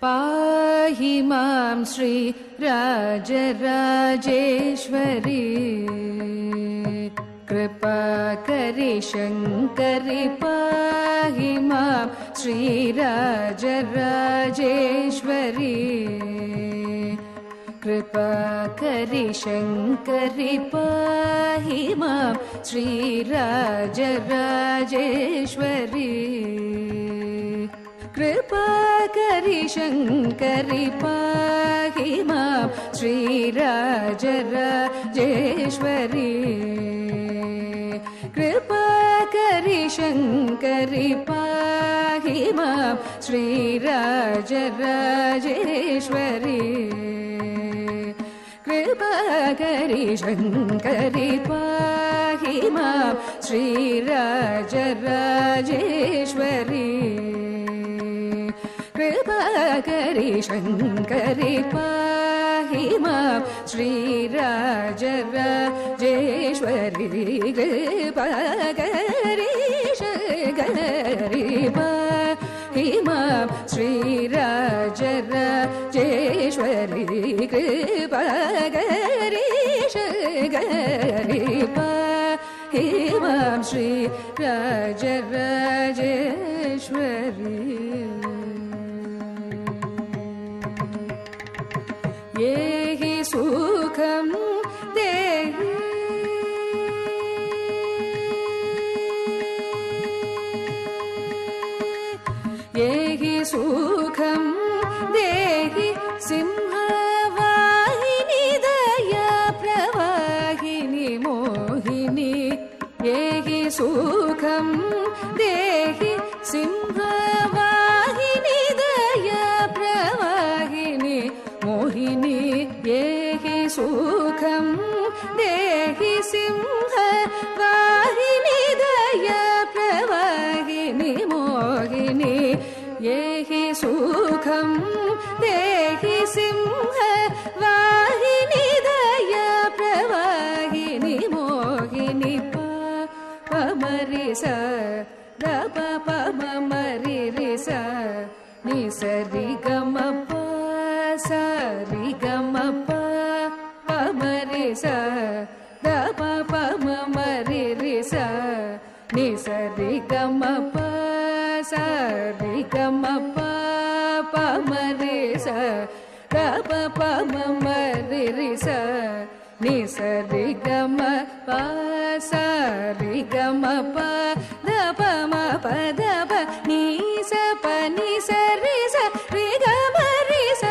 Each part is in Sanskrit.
पाहि मां श्री राजराजेश्वरी कृपाकरि शङ्करि पाहि मां श्री राजराजेश्वरी कृपाकरि शङ्करि पाहि मां श्री राजराजेश्वरी कृपाकरि शङ्करि पाहि मां श्री राजराजेश्वरी कृपाकरि शङ्करि पाहि मां श्री राजराजेश्वरी कृपाकरि शङ्करि पाहि मां श्री राजराजेश्वरी कृपाकरि शङ्करि पाहि मां श्री राजराजेश्वरी कृपाकरि शङ्करि पाहि मां श्री राजराजेश्वरी कृपाकरि शङ्करि पाहि मां श्री राजराजेश्वरी ये हि सुखं देहि ये हि सुखं देहि सिंहवाहिनी दया प्रवाहिनी मोहिनी ये हि सुखं देहि सिंहवाहिनी दया प्रवाहिनी मोहिनी ये हि सुखं देहि सिंहवाहिनी दया प्रवाहिनी मोहिनी ये हि सुखं देहि सिंहवाहिनी दया प्रवाहिनी मोहिनी पमरि स द प प म मरि रि स नि स रि ग म प स रि ग म प प म रि स द प प म म रि रि स नि स रि ग म प स रि ग म प प म रि स द प प म म रि रि स नि स रि ग म प स रि ग म प द प म प द प नि स प नि स रि स रि ग म रि स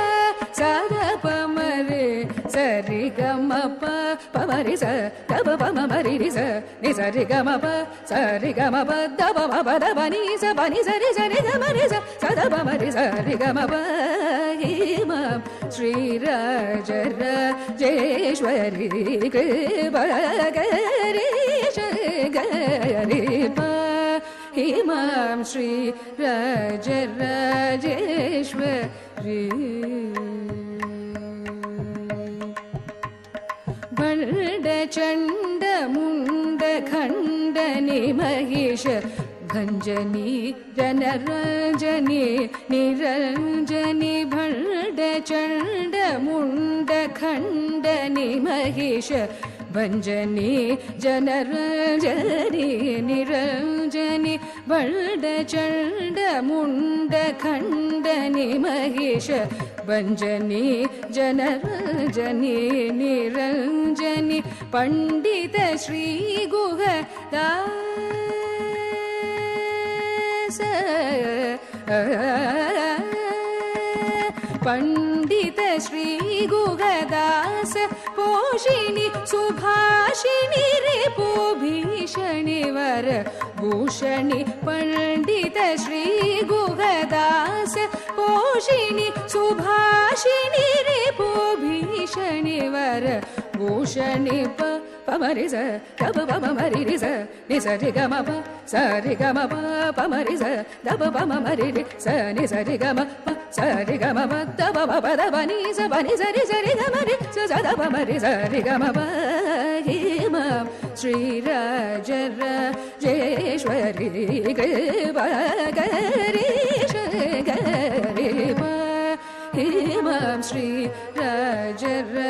स द प म रि स रि ग म प प म रि स द प प म म रि रि स नि स रि ग म प स रि ग म प द प म प द प नि स प नि स रि स रि ग म रि स स द प म रि स रि ग म प हि मां श्री राजराजेश्वरी कृपाकरि शङ्करि पाहि मां श्री राजराजेश्वरी भण्ड चण्ड मुण्ड खण्डनि महिष भञ्जनी जनरञ्जनी निरञ्जनी भण्ड चण्ड मुण्ड खण्डनि महिष भञ्जनी जनरञ्जनी निरञ्जनी भण्ड चण्ड मुण्ड खण्डनि महिष भञ्जनी जनरञ्जनी निरञ्जनी पण्डित श्री गुहदास पण्डित श्री गुहदास पोषिणी सुभाषिणी रिपु भीषणि वर भूषणि पण्डित श्री गुहदास पोषिणी सुभाषिणी रिपु भीषणि वर भूषणि प म रि स द प प म म रि रि स नि स रि ग म प स रि ग म प प म रि स द प प म म रि रि स नि स रि ग म प स रि ग म प द प प प द प नि स प नि स रि ग म रि स स द प म रि स रि ग म प हि मां श्री राजराजेश्वरी कृपाकरि शङ्करि मां श्री राजराजेश्वरी